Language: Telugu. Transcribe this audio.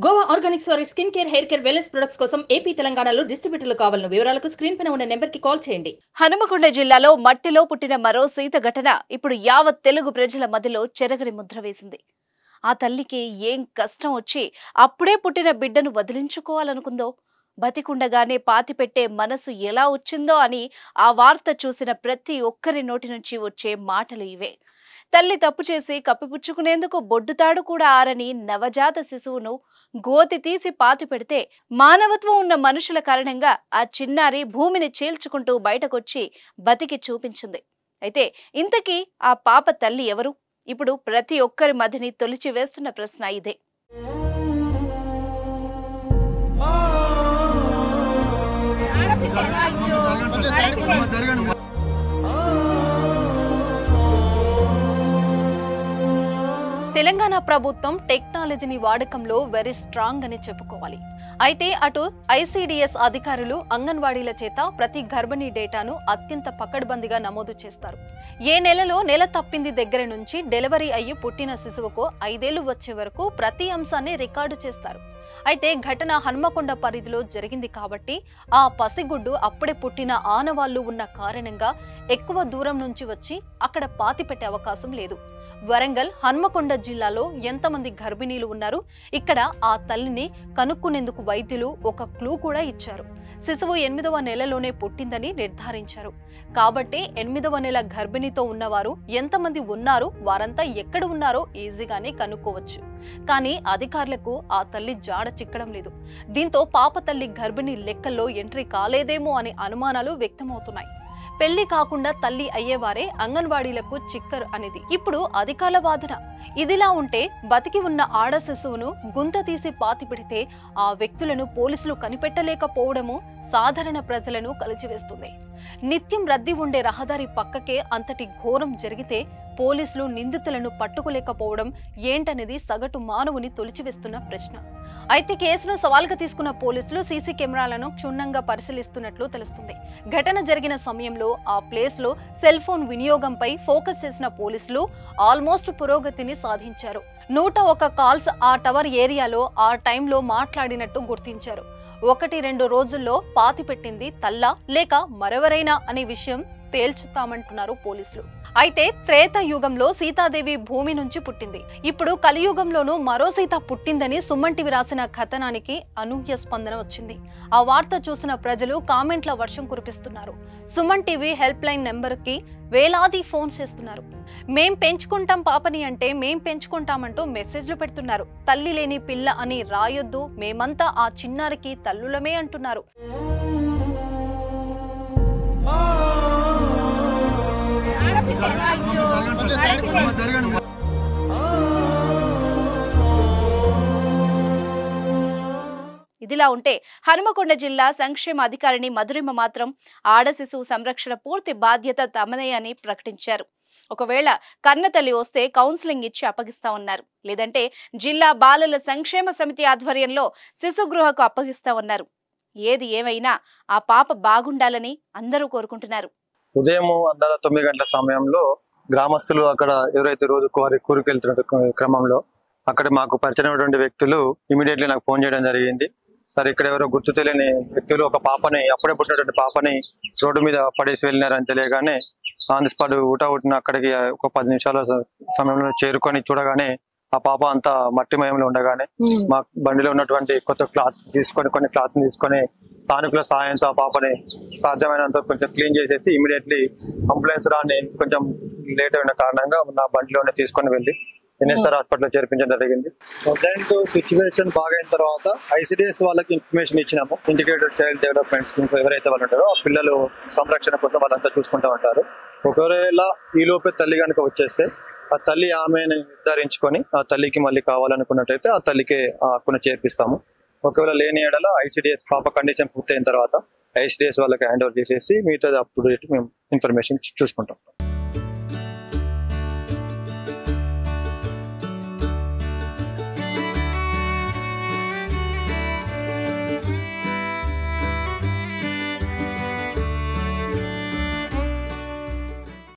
గోవా ఆర్గానిక్స్ వారి skin care, hair care, wellness products కోసం ఏపీ, తెలంగాణలో డిస్ట్రిబ్యూటర్లు కావాలను వివరాలకు స్క్రీన్ పైన ఉన్న నెంబర్కి కాల్ చేయండి. హనుమకొండ జిల్లాలో మట్టిలో పుట్టిన మరో సీత ఘటన ఇప్పుడు యావత్ తెలుగు ప్రజల మధ్యలో చెరగని ముద్ర వేసింది. ఆ తల్లికి ఏం కష్టం వచ్చి అప్పుడే పుట్టిన బిడ్డను వదిలించుకోవాలనుకుందో, బతికుండగానే పాతిపెట్టే మనసు ఎలా వచ్చిందో అని ఆ వార్త చూసిన ప్రతి ఒక్కరి నోటి నుంచి వచ్చే మాటలు ఇవే. తల్లి తప్పు చేసి కప్పిపుచ్చుకునేందుకు బొడ్డుతాడు కూడా ఆరని నవజాత శిశువును గోతి తీసి పాతి పెడితే మానవత్వం ఉన్న మనుషుల కారణంగా ఆ చిన్నారి భూమిని చీల్చుకుంటూ బయటకొచ్చి బతికి చూపించింది. అయితే ఇంతకీ ఆ పాప తల్లి ఎవరు? ఇప్పుడు ప్రతి ఒక్కరి మదిని తొలిచి వేస్తున్న ప్రశ్న ఇదే. తెలంగాణ ప్రభుత్వం టెక్నాలజీని వాడకంలో వెరీ స్ట్రాంగ్ అని చెప్పుకోవాలి. అయితే అటు ఐసిడిఎస్ అధికారులు అంగన్వాడీల చేత ప్రతి గర్భిణీ డేటాను అత్యంత పకడ్బందీగా నమోదు చేస్తారు. ఏ నెలలో నెల తప్పింది దగ్గర నుంచి డెలివరీ అయ్యి పుట్టిన శిశువుకు 5 ఏళ్లు వచ్చే వరకు ప్రతి అంశాన్ని రికార్డు చేస్తారు. అయితే ఘటన హన్మకొండ పరిధిలో జరిగింది కాబట్టి ఆ పసిగుడ్డు అప్పుడే పుట్టిన ఆనవాళ్లు ఉన్న కారణంగా ఎక్కువ దూరం నుంచి వచ్చి అక్కడ పాతిపెట్టే అవకాశం లేదు. వరంగల్, హన్మకొండ జిల్లాలో ఎంతమంది గర్భిణీలు ఉన్నారు? ఇక్కడ ఆ తల్లిని కనుక్కునేందుకు వైద్యులు ఒక క్లూ కూడా ఇచ్చారు. శిశువు 8వ నెలలోనే పుట్టిందని నిర్ధారించారు. కాబట్టి 8వ నెల గర్భిణితో ఉన్నవారు ఎంతమంది ఉన్నారు, వారంతా ఎక్కడ ఉన్నారో ఈజీగానే కనుక్కోవచ్చు. కానీ అధికారులకు ఆ తల్లి జాడ చిక్కడం లేదు. దీంతో పాప తల్లి గర్భిణి లెక్కల్లో ఎంట్రీ కాలేదేమో అనే అనుమానాలు వ్యక్తమవుతున్నాయి. పెళ్లి కాకుండా తల్లి అయ్యేవారే అంగన్వాడీలకు చిక్కరు అనేది ఇప్పుడు అధికారుల వాదన. ఇదిలా ఉంటే బతికి ఉన్న ఆడ శిశువును గుంత తీసి పాతి పెడితే ఆ వ్యక్తులను పోలీసులు కనిపెట్టలేకపోవడము సాధారణ ప్రజలను కలిచివేస్తుంది. నిత్యం రద్దీ ఉండే రహదారి పక్కకే అంతటి ఘోరం జరిగితే పోలీసులు నిందితులను పట్టుకోలేకపోవడం ఏంటనేది సగటు మానవుని తొలిచివేస్తున్న ప్రశ్న. అయితే కేసును సవాల్గా తీసుకున్న పోలీసులు సీసీ కెమెరాలను క్షుణ్ణంగా పరిశీలిస్తున్నట్లు తెలుస్తుంది. ఘటన జరిగిన సమయంలో ఆ ప్లేస్ లో సెల్ ఫోన్ వినియోగంపై ఫోకస్ చేసిన పోలీసులు ఆల్మోస్ట్ పురోగతిని సాధించారు. 101 కాల్స్ ఆ టవర్ ఏరియాలో ఆ టైంలో మాట్లాడినట్టు గుర్తించారు. 1-2 రోజుల్లో పాతి పెట్టింది తల్లా లేక మరెవరైనా అనే విషయం తేల్చుతామంటున్నారు పోలీసులు. అయితే త్రేతాయుగంలో సీతాదేవి భూమి నుంచి పుట్టింది. ఇప్పుడు కలియుగంలోనూ మరో సీత పుట్టిందని సుమన్ టీవీ రాసిన కథనానికి అనూహ్య స్పందన వచ్చింది. ఆ వార్త చూసిన ప్రజలు కామెంట్ల వర్షం కురిపిస్తున్నారు. Suman TV helpline number కి వేలాది ఫోన్ చేస్తున్నారు. మేం పెంచుకుంటాం పాపని అంటే మేం పెంచుకుంటామంటూ మెసేజ్లు పెడుతున్నారు. తల్లి లేని పిల్ల అని రాయొద్దు, మేమంతా ఆ చిన్నారికి తల్లులమే అంటున్నారు. ఇదిలా ఉంటే హనుమకొండ జిల్లా సంక్షేమ అధికారిని మధురిమ మాత్రం ఆడ శిశువు సంరక్షణ పూర్తి బాధ్యత తమదే అని ప్రకటించారు. ఒకవేళ కన్నతల్లి వస్తే కౌన్సిలింగ్ ఇచ్చి అప్పగిస్తా ఉన్నారు. లేదంటే జిల్లా బాలల సంక్షేమ సమితి ఆధ్వర్యంలో శిశుగృహకు అప్పగిస్తా ఉన్నారు. ఏది ఏమైనా ఆ పాప బాగుండాలని అందరూ కోరుకుంటున్నారు. ఉదయం అందాల 9 గంటల సమయంలో గ్రామస్తులు అక్కడ ఎవరైతే రోజు కూరికి వెళ్తున్న క్రమంలో అక్కడ మాకు పరిచయమైనటువంటి వ్యక్తులు ఇమీడియట్లీ నాకు ఫోన్ చేయడం జరిగింది. సార్, ఇక్కడ ఎవరో గుర్తు తెలియని వ్యక్తులు ఒక పాపని, అప్పుడే పుట్టినటువంటి పాపని రోడ్డు మీద పడేసి వెళ్ళినారని తెలియగానే ఆన్ ది స్పాట్ ఊటన అక్కడికి ఒక 10 నిమిషాల సమయంలో చేరుకొని చూడగానే ఆ పాప అంతా మట్టిమయంలో ఉండగానే మా బండిలో ఉన్నటువంటి కొత్త క్లాత్ తీసుకొని కొన్ని క్లాత్స్ తీసుకొని స్థానికుల సహాయంతో ఆ పాపని సాధ్యమైనంత కొంచెం క్లీన్ చేసేసి ఇమీడియట్లీ అంబులెన్స్ రాని కొంచెం లేట్ అయిన కారణంగా నా బండిలోనే తీసుకొని వెళ్ళి ఎన్ఎస్ఆర్ హాస్పిటల్ చేర్పించడం జరిగింది. ప్రజెంట్ సిచ్యువేషన్ బాగైన తర్వాత ఐసిడిఎస్ వాళ్ళకి ఇన్ఫర్మేషన్ ఇచ్చినాము. ఇంటిగ్రేటెడ్ చైల్డ్ డెవలప్మెంట్ స్కీమ్ ఎవరైతే వాళ్ళు ఉంటారో ఆ పిల్లలు సంరక్షణ కోసం వాళ్ళంతా చూసుకుంటూ ఉంటారు. ఒకవేళ ఈ లోపే తల్లి కనుక వచ్చేస్తే ఆ తల్లి ఆమెను నిర్ధారించుకొని ఆ తల్లికి మళ్ళీ కావాలనుకున్నట్టయితే ఆ తల్లికే హక్కును చేర్పిస్తాము. ఒకవేళ లేని ఏడల ఐసిడిఎస్ పాప కండిషన్ పూర్తయిన తర్వాత ఐసిడిఎస్ వాళ్ళకి హ్యాండ్ ఓవర్ చేసేసి మిగతా అప్పుడు మేము ఇన్ఫర్మేషన్ చూసుకుంటాం.